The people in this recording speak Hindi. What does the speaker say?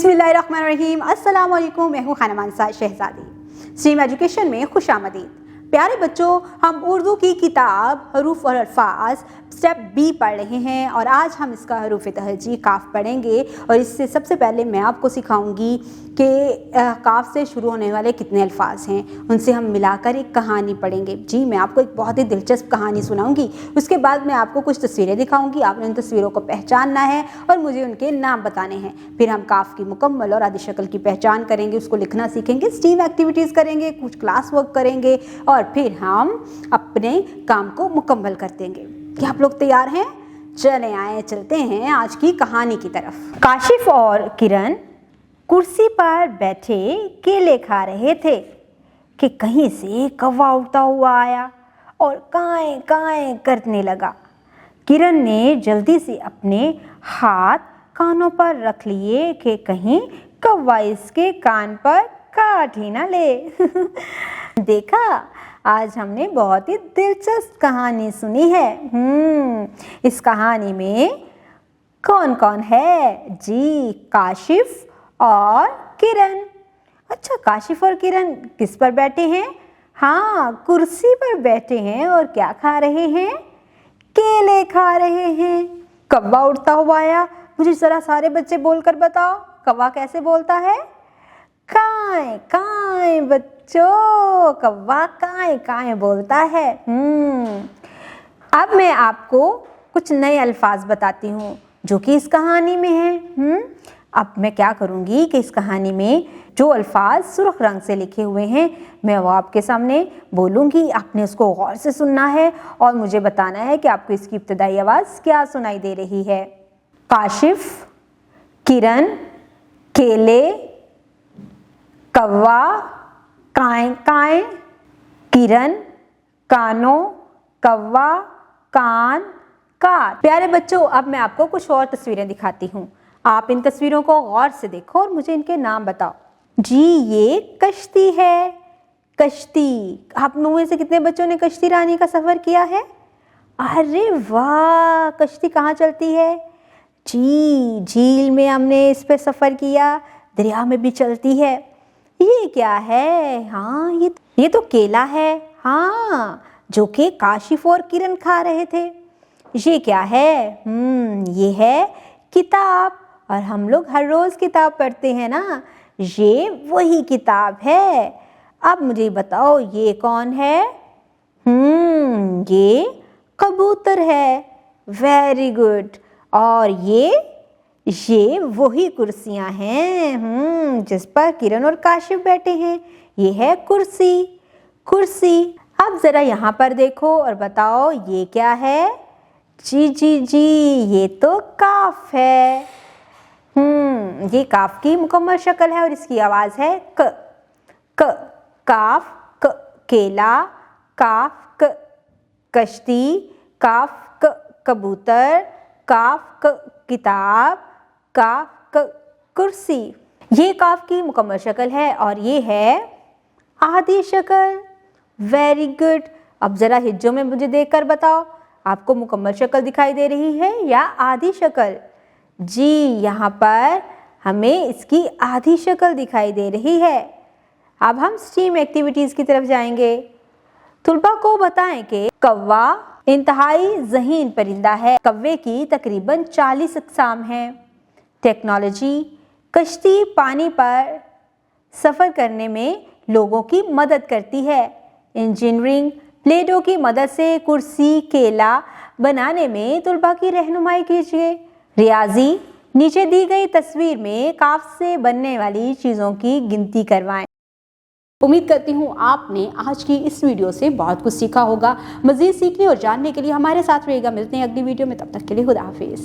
बिस्मिल्लाहिर्रहमानिर्रहीम। अस्सलाम वालेकुम। मैं हूँ खाना मानसा शहजादी। स्ट्रीम एजुकेशन में खुश आमदीद। प्यारे बच्चों, हम उर्दू की किताब हरूफ और अल्फाज स्टेप बी पढ़ रहे हैं और आज हम इसका हरूफ तहजी काफ पढ़ेंगे। और इससे सबसे पहले मैं आपको सिखाऊंगी कि काफ से शुरू होने वाले कितने अल्फाज हैं, उनसे हम मिलाकर एक कहानी पढ़ेंगे। जी, मैं आपको एक बहुत ही दिलचस्प कहानी सुनाऊंगी। उसके बाद मैं आपको कुछ तस्वीरें दिखाऊंगी, आपने उन तस्वीरों को पहचानना है और मुझे उनके नाम बताने हैं। फिर हम काफ की मुकम्मल और आदि शक्ल की पहचान करेंगे, उसको लिखना सीखेंगे, स्टीम एक्टिविटीज़ करेंगे, कुछ क्लास वर्क करेंगे और फिर हम अपने काम को मुकम्मल कर देंगे। क्या आप लोग तैयार हैं? चले आए चलते हैं आज की कहानी की तरफ। काशिफ और किरण कुर्सी पर बैठे केले खा रहे थे कि कहीं से कौवा उड़ता हुआ आया और काएं काएं करने लगा। किरण ने जल्दी से अपने हाथ कानों पर रख लिए कि कहीं कौवा इसके कान पर काट ही ना ले। देखा, आज हमने बहुत ही दिलचस्प कहानी सुनी है। इस कहानी में कौन कौन है? जी, काशिफ और किरण। अच्छा, काशिफ और किरण किस पर बैठे हैं? हाँ, कुर्सी पर बैठे हैं और क्या खा रहे हैं? केले खा रहे हैं। कौवा उड़ता हुआ आया। मुझे जरा सारे बच्चे बोलकर बताओ, कौवा कैसे बोलता है? काएं काएं बच्चों, कौवा काएं काएं बोलता है। अब मैं आपको कुछ नए अल्फाज बताती हूँ जो कि इस कहानी में हैं। अब मैं क्या करूँगी कि इस कहानी में जो अल्फाज सुर्ख रंग से लिखे हुए हैं मैं वो आपके सामने बोलूँगी। आपने उसको गौर से सुनना है और मुझे बताना है कि आपको इसकी इब्तदाई आवाज़ क्या सुनाई दे रही है। काशिफ, किरण, केले, कौवा, काएं काएं, किरण, कानों, कौवा, कान, काट। प्यारे बच्चों, अब मैं आपको कुछ और तस्वीरें दिखाती हूँ। आप इन तस्वीरों को गौर से देखो और मुझे इनके नाम बताओ। जी, ये कश्ती है। कश्ती। आप में से कितने बच्चों ने कश्ती रानी का सफ़र किया है? अरे वाह, कश्ती कहाँ चलती है? जी, झील में हमने इस पे सफ़र किया, दरिया में भी चलती है। ये क्या है? हाँ, ये तो केला है। हाँ, जो कि काशिफ और किरण खा रहे थे। ये क्या है? ये है किताब और हम लोग हर रोज़ किताब पढ़ते हैं ना, ये वही किताब है। अब मुझे बताओ, ये कौन है? ये कबूतर है। Very good. और ये वही कुर्सियां हैं जिस पर किरण और काशिफ बैठे हैं। ये है कुर्सी। कुर्सी। अब जरा यहाँ पर देखो और बताओ, ये क्या है? जी जी जी, ये तो काफ है। ये काफ की मुकम्मल शक्ल है और इसकी आवाज़ है क। क, काफ, क, केला, काफ, क, कश्ती, काफ, क, कबूतर, काफ, क, किताब, काफ, क, कुर्सी। ये काफ की मुकम्मल शक्ल है और ये है आधी शक्ल। Very good. अब ज़रा हिज्जों में मुझे देखकर बताओ, आपको मुकम्मल शक्ल दिखाई दे रही है या आधी शक्ल? जी, यहाँ पर हमें इसकी आधी शक्ल दिखाई दे रही है। अब हम स्टीम एक्टिविटीज़ की तरफ जाएंगे। तुलबा को बताएं कि कौवा इंतहाई ज़हीन परिंदा है। कौवे की तकरीबन 40 अक़साम हैं। टेक्नोलॉजी, कश्ती पानी पर सफ़र करने में लोगों की मदद करती है। इंजीनियरिंग, प्लेडो की मदद से कुर्सी, केला बनाने में तुलबा की रहनुमाई कीजिए। रियाजी, नीचे दी गई तस्वीर में काफ से बनने वाली चीज़ों की गिनती करवाएं। उम्मीद करती हूँ आपने आज की इस वीडियो से बहुत कुछ सीखा होगा। मज़ीद सीखने और जानने के लिए हमारे साथ रहिएगा। मिलते हैं अगली वीडियो में, तब तक के लिए खुदा हाफिज़।